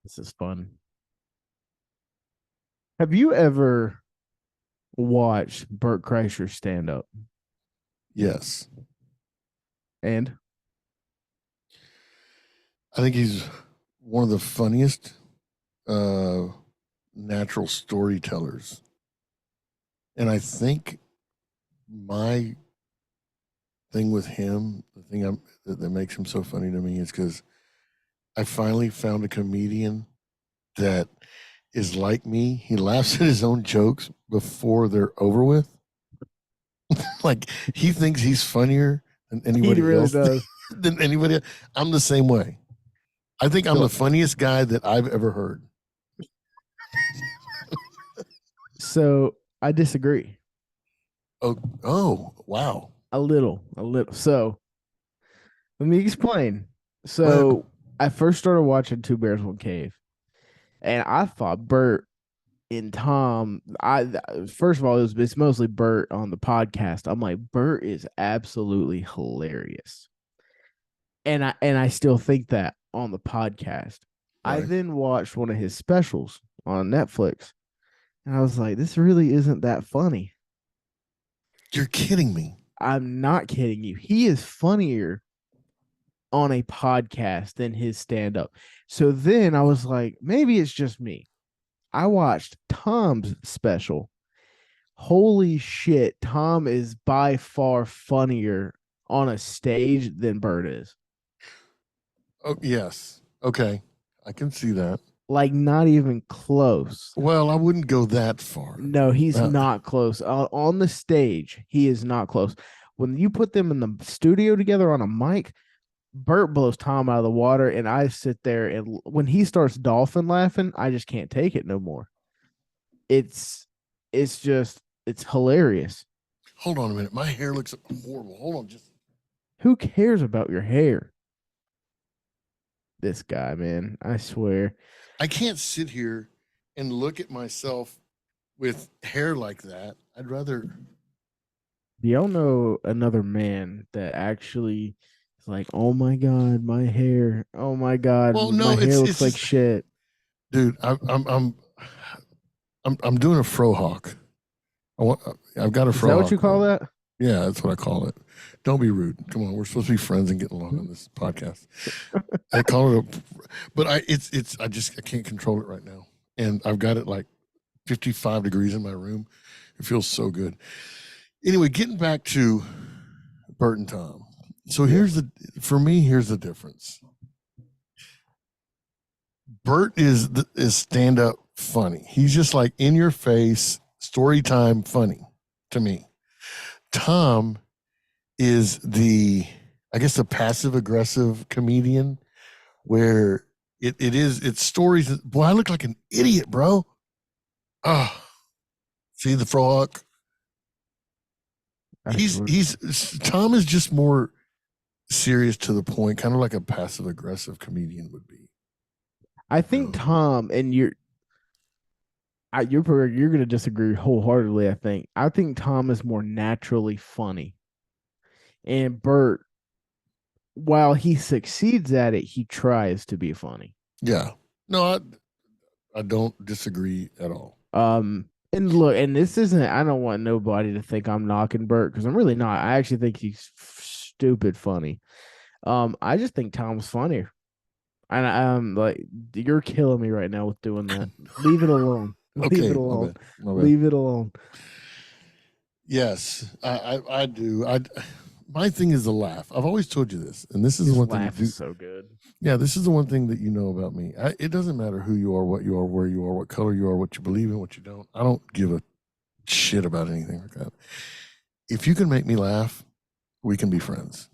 This is fun. Have you ever watched Bert Kreischer stand up? Yes. And I think he's one of the funniest uh, natural storytellers. And I think my thing with him, the thing that makes him so funny to me is because I finally found a comedian that is like me. He laughs at his own jokes before they're over with. Like he thinks he's funnier than he anybody really else. does. Than anybody else. I'm the same way. I think I'm the So, funniest guy that I've ever heard. so I disagree Oh, oh, wow. a little. So let me explain. Go ahead. So I first started watching Two Bears One Cave, and I thought Bert and Tom. I first of all, it's mostly Bert on the podcast. I'm like, Bert is absolutely hilarious, and I still think that on the podcast. I Right. then watched one of his specials on Netflix, and I was like, this really isn't that funny. You're kidding me. I'm not kidding you. He is funnier on a podcast than his stand up. So then I was like, maybe it's just me. I watched Tom's special. Holy shit, Tom is by far funnier on a stage than Bert is. Oh, yes. Okay. I can see that. Like, not even close. Well, I wouldn't go that far. No, he's Uh, not close. On the stage, he is not close. When you put them in the studio together on a mic, Bert blows Tom out of the water, and I sit there and when he starts dolphin laughing, I just can't take it no more. It's it's hilarious. hold on a minute. My hair looks horrible. Hold on. Just Who cares about your hair? This guy, man, I swear. I can't sit here and look at myself with hair like that. I'd rather. Do y'all know another man that actually is like, oh my god, my hair, oh my god, Well, my no, hair it's looks like just, shit. dude. I'm doing a frohawk. I want. I've got a Is that what frohawk you call going. that? Yeah, that's what I call it. Don't be rude. Come on, we're supposed to be friends and get along on this podcast. I call it a, but it's I can't control it right now, and I've got it like 55 degrees in my room. It feels so good. Anyway, getting back to Bert and Tom. So Yeah. for me, here's the difference. Bert is stand up funny. He's just like in your face, story time funny to me. Tom is I guess the passive aggressive comedian where it's stories. Boy, I look like an idiot, bro. Ah, oh, see the frog. I swear. He's Tom is just more serious to the point, kind of like a passive aggressive comedian would be. I You think know? Tom and you're gonna disagree wholeheartedly. I think Tom is more naturally funny, and Bert, while he succeeds at it, he tries to be funny. Yeah. No, I don't disagree at all. And look, and this isn't. I don't want nobody to think I'm knocking Bert because I'm really not. I actually think he's stupid funny. I just think Tom's funnier. And like you're killing me right now with doing that. Leave it alone. Leave it Okay, my alone. bad. My bad. Leave it alone. Yes, I do. My thing is the laugh. I've always told you this, and this is the His one thing you laugh is do. so good. Yeah, this is the one thing that you know about me. It doesn't matter who you are, what you are, where you are, what color you are, what you believe in, what you don't. I don't give a shit about anything like that. If you can make me laugh, we can be friends.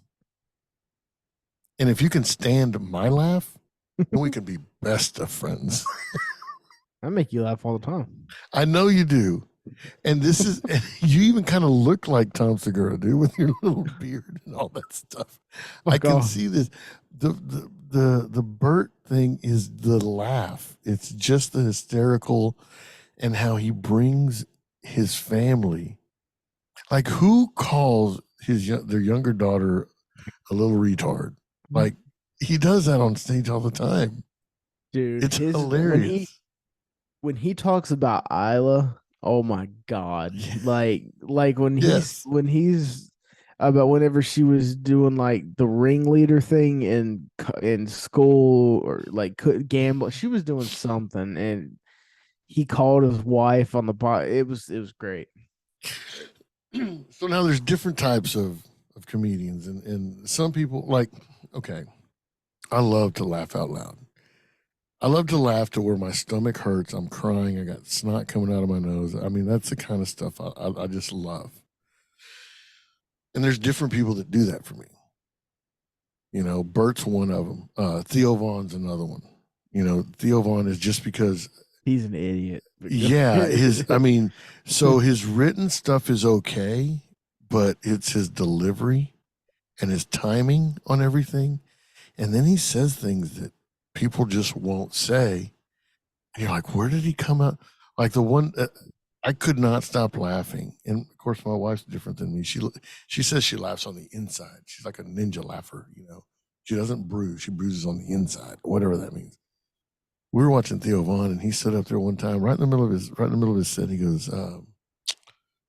And if you can stand my laugh, then we can be best of friends. I make you laugh all the time. I know you do. And this is, you even kind of look like Tom Segura, dude, with your little beard and all that stuff. I Fuck can off. see this. The Bert thing is the laugh. It's just the hysterical and how he brings his family. Like who calls their younger daughter a little retard? Like he does that on stage all the time. dude. It's His hilarious. when he talks about Isla, oh my god. Like Yes. when he's about whenever she was doing like the ringleader thing in school or like could gamble, she was doing something and he called his wife on the pot. It was great. So now there's different types of comedians, and some people like, okay, I love to laugh out loud. I love to laugh to where my stomach hurts. I'm crying. I got snot coming out of my nose. I mean, that's the kind of stuff I just love. And there's different people that do that for me. You know, Bert's one of them. Theo Vaughn's another one. You know, Theo Vaughn is just because, He's an idiot. yeah, I mean, so his written stuff is okay, but it's his delivery and his timing on everything. And then he says things that people just won't say. And you're like, where did he come out? Like the one, I could not stop laughing. And of course, my wife's different than me. She says she laughs on the inside. She's like a ninja laugher, you know. She doesn't bruise. She bruises on the inside, whatever that means. We were watching Theo Vaughn, and he stood up there one time, right in the middle of his set. He goes,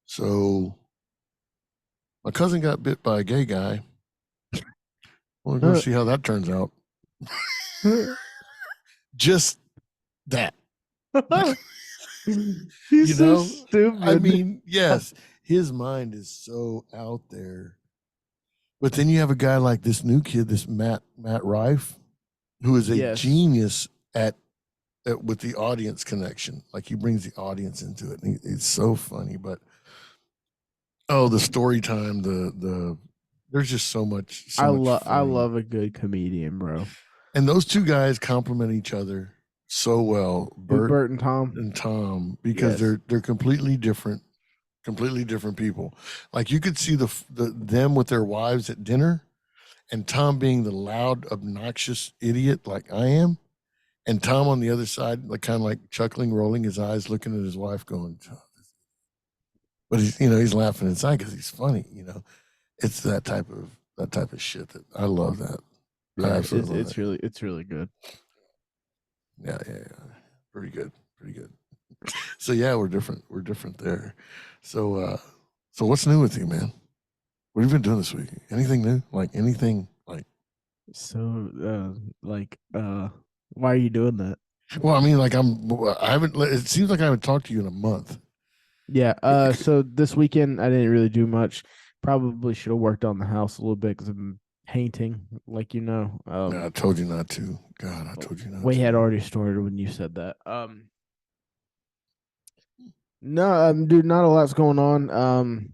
"So my cousin got bit by a gay guy. We'll go see how that turns out." Just that. He's You so know, stupid. I mean, yes, his mind is so out there. But then you have a guy like this new kid, this Matt Rife, who is a yes. genius at with the audience connection. Like he brings the audience into it. And it's so funny. But oh, the story time, the there's just so much I funny. love a good comedian, bro. And those two guys complement each other so well, Who Bert Bert and Tom? and Tom, because Yes. they're completely different people. Like you could see the them with their wives at dinner, and Tom being the loud, obnoxious idiot like I am, and Tom on the other side, like kind of like chuckling, rolling his eyes, looking at his wife, going, "Oh, but he's laughing inside because he's funny. You know, it's that type of shit that I love. That I Yeah, absolutely love that. it's really good. Yeah, yeah, yeah. Pretty good, pretty good. So yeah, we're different. We're different there. So so what's new with you, man? What have you been doing this week? Anything new? Like anything like So like why are you doing that? well, I mean like I haven't it seems like I haven't talked to you in a month. Yeah, so this weekend I didn't really do much. Probably should have worked on the house a little bit because I'm painting, like you know. No, I told you not to. God, I told you not We had to. already started when you said that. No, dude, not a lot's going on.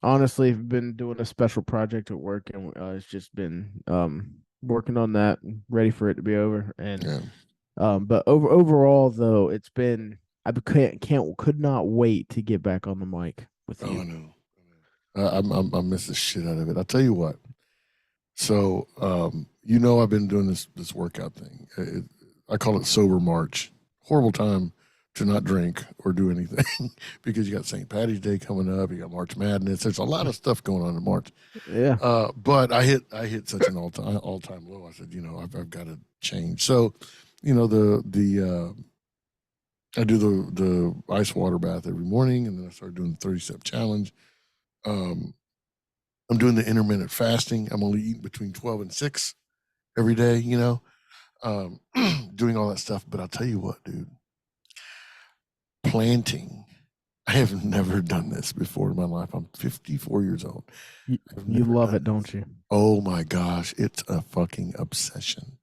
Honestly, I've been doing a special project at work, and it's just been working on that, ready for it to be over. And Yeah. but overall though, it's been could not wait to get back on the mic with Oh you. no. I miss the shit out of it. I'll tell you what. So, I've been doing this workout thing. I call it sober March. Horrible time to not drink or do anything because you got St. Patty's Day coming up. You got March Madness. There's a lot of stuff going on in March. Yeah. But I hit such an all time low. I said, I've got to change. So, the I do the ice water bath every morning, and then I started doing the 30-step challenge. Um, I'm doing the intermittent fasting. I'm only eating between 12 and 6 every day, um, doing all that stuff. But I'll tell you what, dude, planting. I have never done this before in my life. I'm 54 years old. I've You never love done it, this. don't you? Oh my gosh, it's a fucking obsession.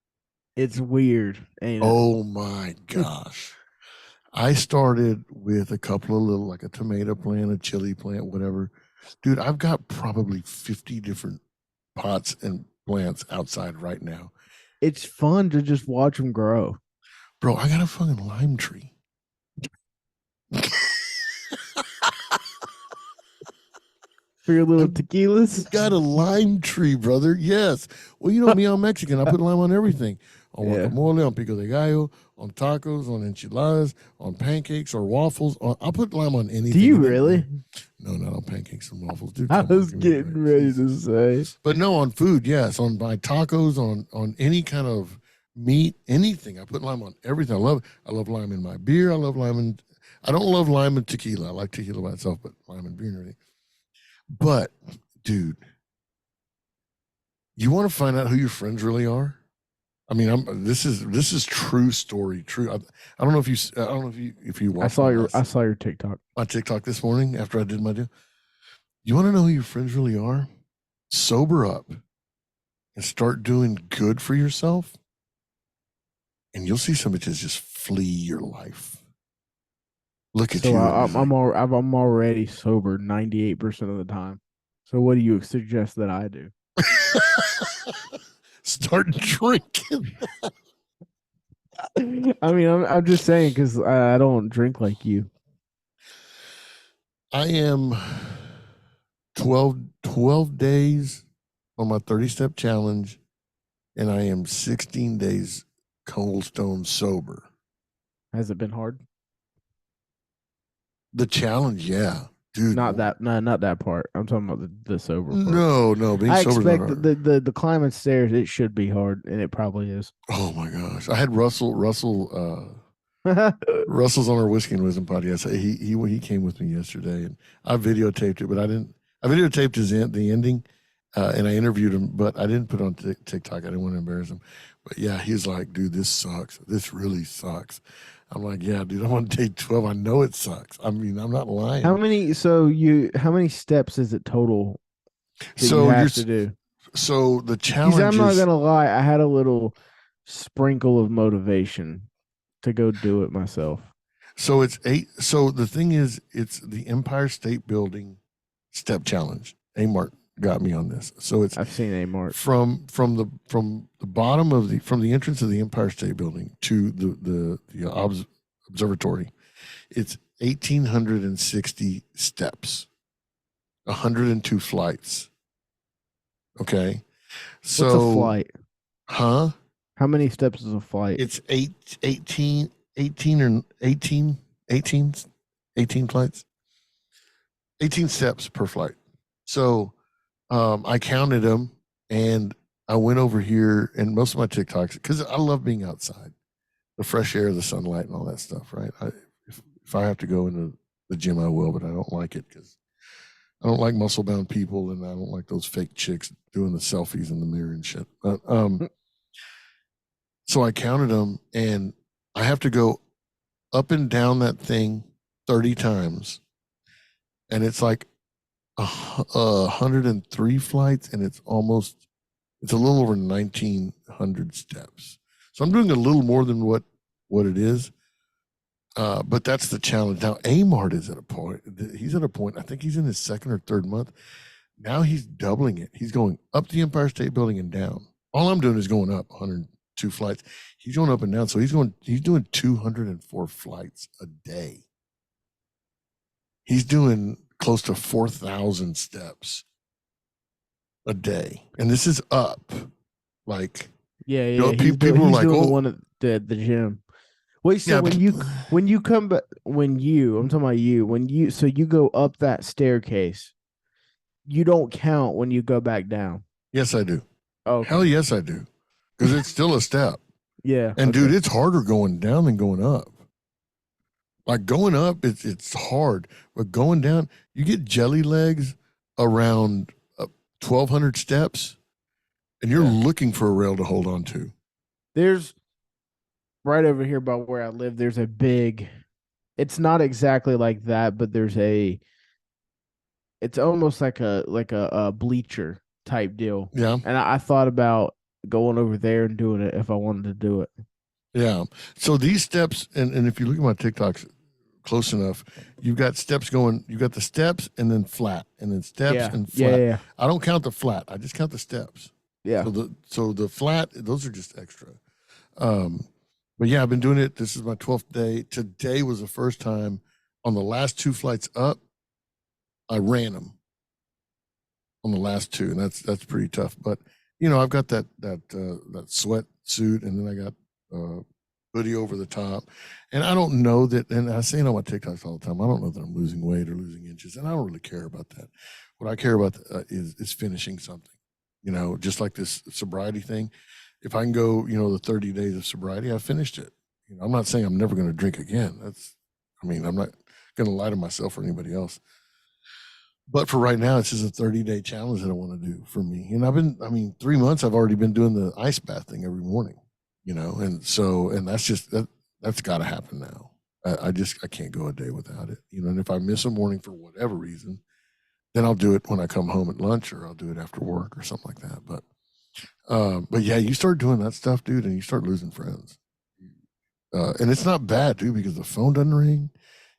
It's weird, ain't Oh my it? gosh. I started with a couple of little, like a tomato plant, a chili plant, whatever. Dude, I've got probably 50 different pots and plants outside right now. It's fun to just watch them grow. Bro, I got a fucking lime tree. For your little I've tequilas. got a lime tree, brother. Yes. Well, me, I'm Mexican. I put lime on everything. On Yeah. guacamole, on pico de gallo, on tacos, on enchiladas, on pancakes or waffles. I'll put lime on anything. Do you And really? no, not on pancakes and waffles, dude. I Come on, was give me a break. getting ready Jesus. to say. But no, on food, yes. On my tacos, on any kind of meat, anything. I put lime on everything. I love lime in my beer. I love lime in. I don't love lime in tequila. I like tequila by itself, but lime in beer and everything. But, dude, you want to find out who your friends really are? I mean, this is true story. True. I don't know if I don't know if you watched I saw your TikTok. my TikTok this morning after I did my deal. You want to know who your friends really are? Sober up and start doing good for yourself, and you'll see some bitches just flee your life. Look at So you. I'm already sober 98% of the time. So what do you suggest that I do? Start drinking. I mean, I'm just saying because I don't drink like you. I am 12 days on my 30-step challenge, and I am 16 days cold stone sober. Has it been hard? The challenge, yeah. Dude. Not that part. I'm talking about the sober part. No, being I sober is not expect hard. the climbing stairs, it should be hard, and it probably is. Oh my gosh. I had Russell's on our Whiskey and Wisdom podcast. He came with me yesterday, and I videotaped it, but I didn't. I videotaped the ending, and I interviewed him, but I didn't put it on TikTok. I didn't want to embarrass him. But yeah, he's like, dude, this sucks. This really sucks. I'm like, yeah, dude, I'm on day 12. I know it sucks. I mean, I'm not lying. How many steps is it total that you So have to do? So the Because challenge I'm not is gonna lie, I had a little sprinkle of motivation to go do it myself. so it's 8. So the thing is, it's the Empire State Building step challenge. Amart got me on this. So it's I've seen a mark. from the bottom of the entrance of the Empire State Building to the observatory. It's 1,860 steps, 102 flights. Okay, What's a flight? Huh? How many steps is a flight? It's 18 or 18 flights, 18 steps per flight. So I counted them, and I went over here, and most of my TikToks, because I love being outside, the fresh air, the sunlight, and all that stuff, right? If I have to go into the gym, I will, but I don't like it because I don't like muscle bound people, and I don't like those fake chicks doing the selfies in the mirror and shit. But so I counted them, and I have to go up and down that thing 30 times, and it's like 103 flights, and it's a little over 1,900 steps. So I'm doing a little more than what it is. But that's the challenge. Now, Amart is at a point. He's at a point. I think he's in his second or third month. Now he's doubling it. He's going up the Empire State Building and down. All I'm doing is going up 102 flights. He's going up and down. So he's doing 204 flights a day. He's doing close to 4,000 steps a day, and this is up. Like, yeah. People are like, doing oh, the one at the gym. Wait, so yeah, when you come back, I'm talking about you, so you go up that staircase, you don't count when you go back down. Yes, I do. Oh, hell yes, I do, because it's still a step. Yeah, and dude, it's harder going down than going up. Like going up, it's hard, but going down, you get jelly legs around 1,200 steps, and you're looking for a rail to hold on to. There's right over here by where I live. There's a big. It's not exactly like that, but it's almost like a bleacher type deal. Yeah, and I thought about going over there and doing it if I wanted to do it. Yeah. So these steps, and if you look at my TikToks close enough, you've got steps going, you've got the steps and then flat, and then steps and flat. Yeah. I don't count the flat. I just count the steps. Yeah. So the flat, those are just extra. But yeah, I've been doing it. This is my 12th day. Today was the first time on the last 2 flights up, I ran them on the last 2, and that's pretty tough. But I've got that sweat suit, and then I got hoodie over the top, and I don't know that. And I say it on my TikToks all the time. I don't know that I'm losing weight or losing inches, and I don't really care about that. What I care about is finishing something. Just like this sobriety thing. if I can go, the 30 days of sobriety, I finished it. I'm not saying I'm never going to drink again. I mean, I'm not going to lie to myself or anybody else. But for right now, it's just a 30-day challenge that I want to do for me. And I mean, 3 months, I've already been doing the ice bath thing every morning, and that's just, that's got to happen now. I can't go a day without it, and if I miss a morning for whatever reason, then I'll do it when I come home at lunch or I'll do it after work or something like that. But yeah, you start doing that stuff, dude, and you start losing friends. And it's not bad, dude, because the phone doesn't ring.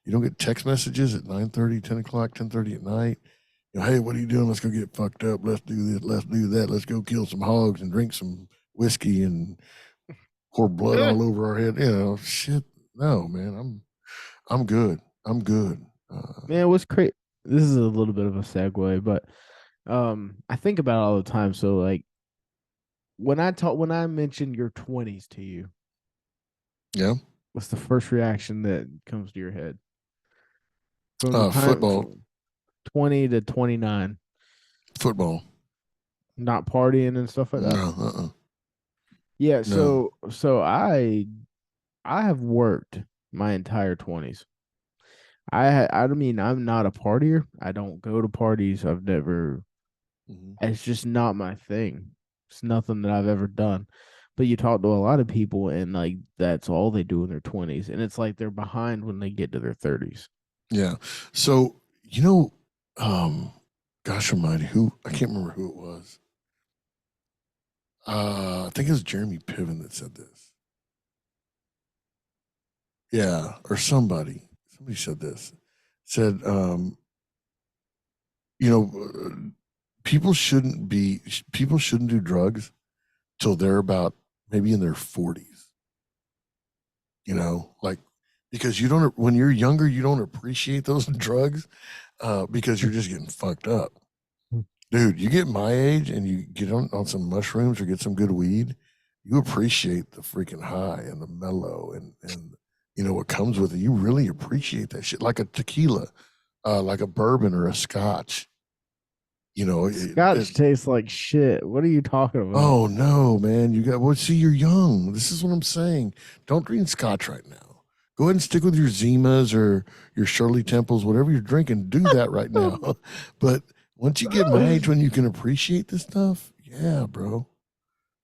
You don't get text messages at 9:30, 10 o'clock, 10:30 at night. Hey, what are you doing? Let's go get fucked up. Let's do this. Let's do that. Let's go kill some hogs and drink some whiskey and pour blood all over our head. Shit. No, man. I'm good. I'm good. Man, what's crazy? This is a little bit of a segue, but I think about it all the time. So like when I mention your 20s to you, Yeah. what's the first reaction that comes to your head? From the time Football. from 20 to 29, Football. not partying and stuff like that. No. Yeah, No. so I have worked my entire 20s. I mean, I'm not a partier. I don't go to parties. I've never Mhm. It's just not my thing. It's nothing that I've ever done. But you talk to a lot of people and like that's all they do in their 20s and it's like they're behind when they get to their 30s. Yeah. So, you know, um, gosh almighty, who I can't remember who it was. I think it was Jeremy Piven that said this. Yeah, or somebody. Somebody said this. Said, you know, people shouldn't do drugs till they're about maybe in their 40s. Like because you don't when you're younger, you don't appreciate those drugs because you're just getting fucked up. Dude, you get my age and you get on some mushrooms or get some good weed, you appreciate the freaking high and the mellow and what comes with it. You really appreciate that shit, like a tequila, like a bourbon or a scotch. Scotch tastes like shit. What are you talking about? Oh no, man, see, you're young. This is what I'm saying. Don't drink scotch right now. Go ahead and stick with your Zimas or your Shirley Temples, whatever you're drinking. Do that right now. But once you get my age, when you can appreciate this stuff, yeah, bro.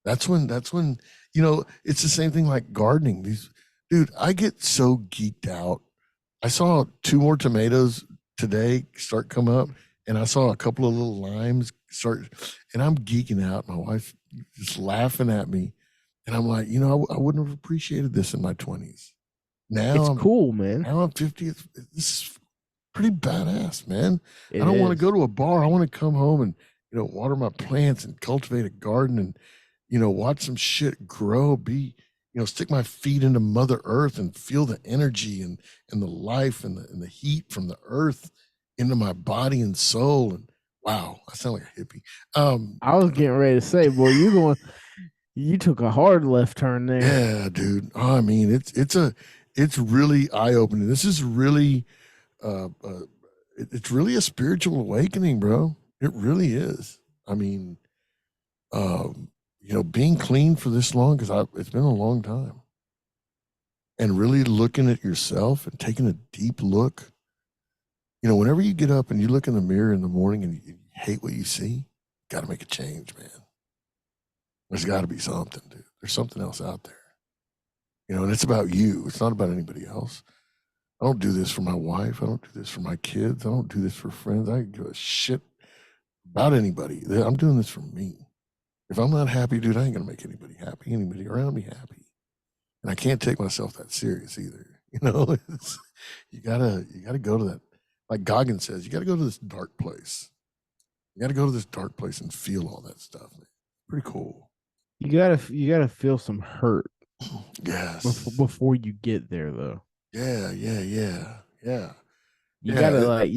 That's when it's the same thing like gardening. Dude, I get so geeked out. I saw 2 more tomatoes today start come up, and I saw a couple of little limes start, and I'm geeking out. My wife just laughing at me, and I'm like, I wouldn't have appreciated this in my 20s. Now It's I'm cool, man. now I'm 50. This is pretty badass, man. I It don't want to go is. to a bar. I want to come home and water my plants and cultivate a garden and watch some shit grow, stick my feet into Mother Earth and feel the energy and the life and the heat from the earth into my body and soul. And wow, I sound like a hippie. I was getting ready to say, boy, you took a hard left turn there. yeah, dude. I mean, it's really eye opening. This is really it's really a spiritual awakening, bro. It really is. I mean, being clean for this long because it's been a long time, and really looking at yourself and taking a deep look. Whenever you get up and you look in the mirror in the morning and you hate what you see, got to make a change, man. There's got to be something, dude. There's something else out there, and it's about you. It's not about anybody else. I don't do this for my wife. I don't do this for my kids. I don't do this for friends. I don't give a shit about anybody. I'm doing this for me. If I'm not happy, dude, I ain't gonna make anybody happy. Anybody around me happy, and I can't take myself that serious either. You gotta go to that. Like Goggins says, you gotta go to this dark place. You gotta go to this dark place and feel all that stuff, man. Pretty cool. You gotta feel some hurt Yes. before you get there though. Yeah. Yeah. Yeah. Yeah. You Yeah.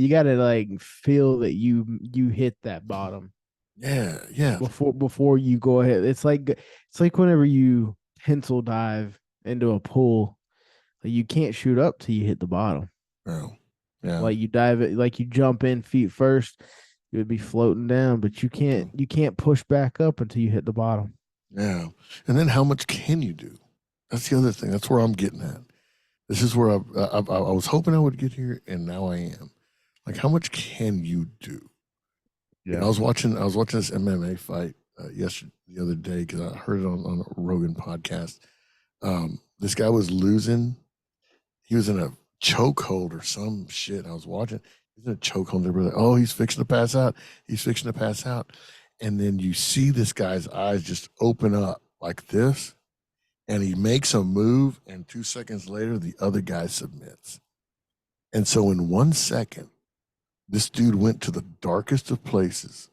gotta like feel that you hit that bottom Yeah. Yeah. before you go ahead. It's like whenever you pencil dive into a pool, like you can't shoot up till you hit the bottom. Yeah. Yeah. Like you dive it, like you jump in feet first, you would be floating down, but you can't push back up until you hit the bottom. Yeah. And then how much can you do? That's the other thing. That's where I'm getting at. This is where I was hoping I would get here, and now I am. Like, how much can you do? You know, Yeah. I was watching this MMA fight yesterday, the other day, because I heard it on a Rogan podcast. This guy was losing. He was in a chokehold or some shit. I was watching. He's in a chokehold. They were like, "Oh, he's fixing to pass out. He's fixing to pass out." And then you see this guy's eyes just open up like this, and he makes a move, and 2 seconds later, the other guy submits. And so, in 1 second, this dude went to the darkest of places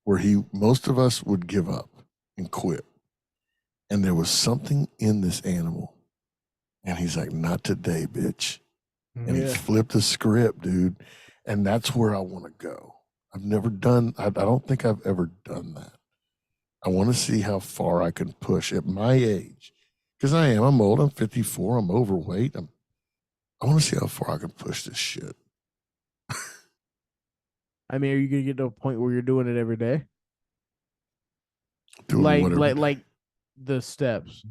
where most of us would give up and quit. And there was something in this animal. And he's like, not today, bitch. And he Yeah. flipped the script, dude. And that's where I want to go. I don't think I've ever done that. I want to see how far I can push at my age. Because I'm old, I'm 54, I'm overweight. I want to see how far I can push this shit. I mean, are you gonna get to a point where you're doing it every day? Doing whatever. Like the steps.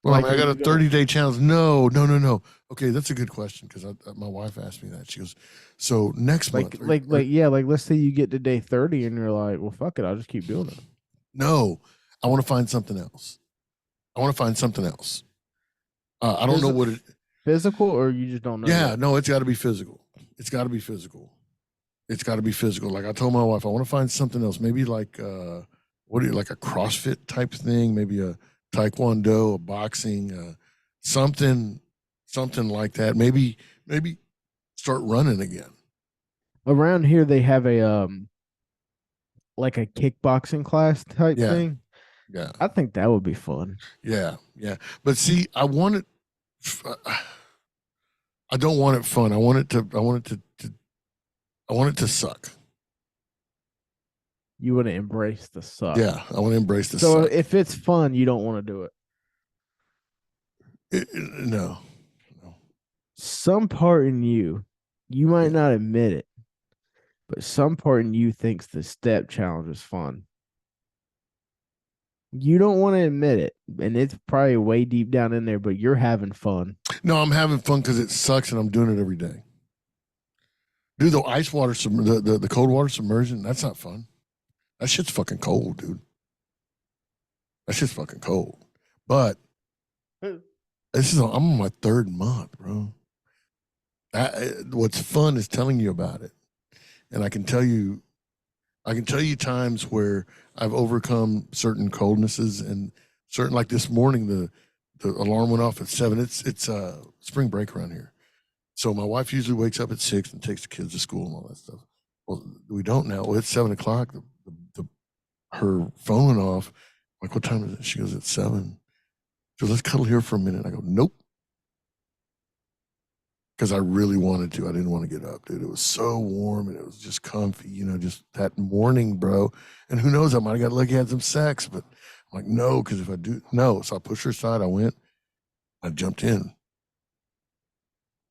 Well, I Like, mean, I are got a you gonna 30-day challenge. No, no, no, no. Okay, that's a good question because my wife asked me that. She goes, "So next month, yeah, like let's say you get to day 30 and you're like, well, fuck it, I'll just keep doing it. no, I want to find something else. I want to find something else. I don't know Phys- what it. Physical, or you just don't know Yeah, yet. no, it's got to be physical. It's got to be physical. It's got to be physical. Like I told my wife, I want to find something else. Maybe like like a CrossFit type thing. Maybe a Taekwondo, a boxing, something, something like that. Maybe start running again. Around here, they have a like a kickboxing class type Yeah, thing. yeah, I think that would be fun. yeah, yeah. But see, I don't want it fun. I want it to suck. You want to embrace the suck. Yeah, I want to embrace the So suck. if it's fun, you don't want to do it. No, no, Some part in you, you might yeah. not admit it, but some part in you thinks the step challenge is fun. You don't want to admit it, and it's probably way deep down in there, but you're having fun. No, I'm having fun because it sucks and I'm doing it every day. Dude, the ice water, the cold water submersion, that's not fun. That shit's fucking cold, dude. That shit's fucking cold. But I'm on my third month, bro. What's fun is telling you about it, and I can tell you times where I've overcome certain coldnesses and certain like this morning the alarm went off at 7. It's spring break around here. So my wife usually wakes up at 6 and takes the kids to school and all that stuff. Well, we don't now. Well, it's 7 o'clock. Her phone went off. I'm like, what time is it? She goes, it's 7. She goes, let's cuddle here for a minute. I go, nope. Because I really wanted to. I didn't want to get up, dude. It was so warm and it was just comfy, just that morning, bro. And who knows, I might have got lucky, had some sex, but I'm like, no, because if I do, no. So I pushed her aside. I went, I jumped in,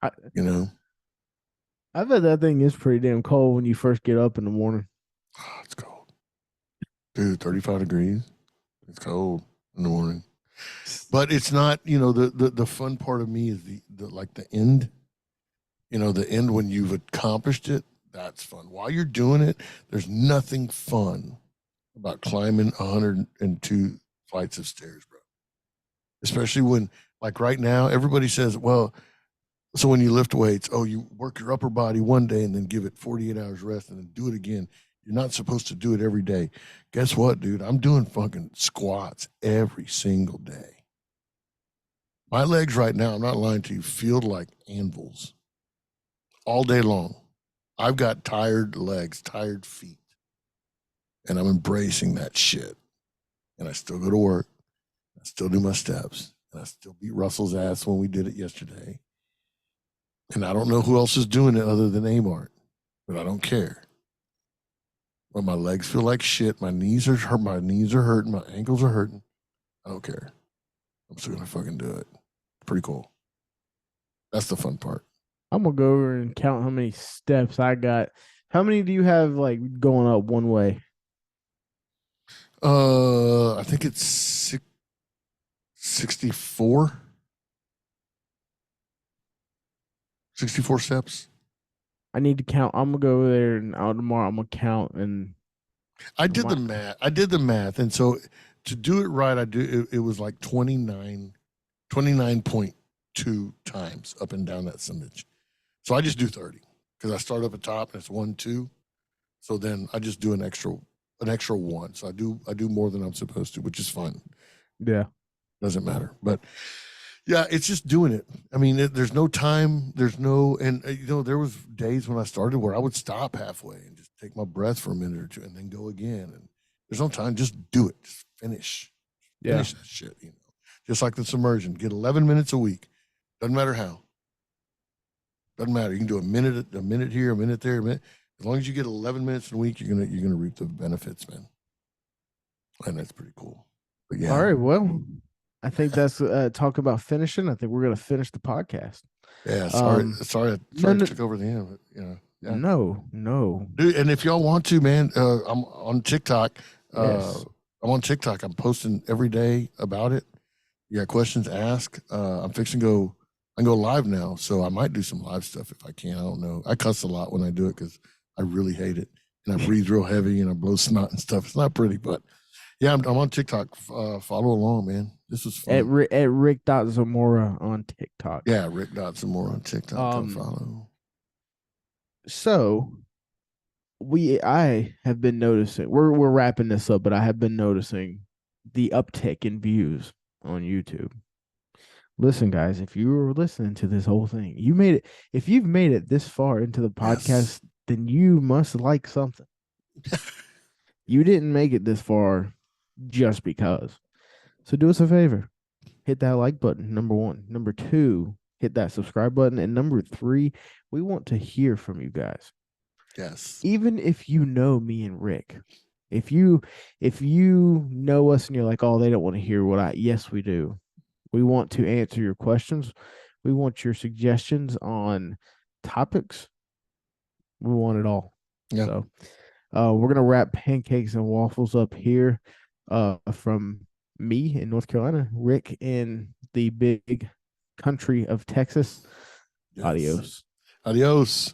I, you know. I bet that thing is pretty damn cold when you first get up in the morning. Oh, it's cold. Dude, 35 degrees. It's cold in the morning. But it's not, the fun part of me is the like the end, the end when you've accomplished it. That's fun. While you're doing it, there's nothing fun about climbing 102 flights of stairs, bro. Especially when, like right now, everybody says, well, so when you lift weights, oh, you work your upper body one day and then give it 48 hours rest and then do it again. You're not supposed to do it every day. Guess what, dude? I'm doing fucking squats every single day. My legs right now, I'm not lying to you, feel like anvils all day long. I've got tired legs, tired feet, and I'm embracing that shit. And I still go to work. I still do my steps. And I still beat Russell's ass when we did it yesterday. And I don't know who else is doing it other than Amart, but I don't care. But my legs feel like shit. My knees are hurt. My knees are hurting. My ankles are hurting. I don't care. I'm still gonna fucking do it. Pretty cool. That's the fun part. I'm gonna go over and count how many steps I got. How many do you have like going up one way? I think it's 64, 64 steps. I need to count. I'm gonna go over there and out tomorrow. I'm gonna count and I I did the might. math. I did the math, and so to do it right, it was like 29.2 times up and down that summit. So I just do 30 because I start up at top and it's 1, 2. So then I just do an extra one. So I do more than I'm supposed to, which is fun. Yeah, Doesn't matter. But yeah, it's just doing it. I mean, there's no time. There's no, and there was days when I started where I would stop halfway and just take my breath for a minute or two, and then go again. And there's no time. Just do it. Just yeah. finish that shit. Just like the submersion. Get 11 minutes a week. Doesn't matter how. Doesn't matter. You can do a minute here, a minute there, a minute. As long as you get 11 minutes in a week, you're gonna reap the benefits, man. And that's pretty cool. But All yeah, right. Well, I think that's talk about finishing. I think we're gonna finish the podcast. yeah. Sorry, Um, sorry, no, sorry, I no, took over the end. But yeah. no, no. Dude, and if y'all want to, man, I'm on TikTok. Uh, Yes. I'm on TikTok. I'm posting every day about it. You got questions, ask. I'm fixing to go. I can go live now, so I might do some live stuff if I can. I don't know. I cuss a lot when I do it because I really hate it, and I breathe real heavy and I blow snot and stuff. It's not pretty, but yeah, I'm on TikTok. Follow along, man. This was At fun. at Rick.Zamora on TikTok. Yeah, Rick Dotson more on TikTok. Come Um. follow. So I have been noticing. We're wrapping this up, but I have been noticing the uptick in views on YouTube. Listen, guys, if you were listening to this whole thing, you made it. If you've made it this far into the Yes. podcast, then you must like something. You didn't make it this far just because. So do us a favor. Hit that like button, number one. Number two, hit that subscribe button. And number three, we want to hear from you guys. Yes. Even if you know me and Rick, if you know us and you're like, oh, they don't want to hear what I yes, we do. We want to answer your questions. We want your suggestions on topics. We want it all. Yeah. So we're gonna wrap pancakes and waffles up here from me in North Carolina, Rick in the big country of Texas. Yes. Adios. Adios.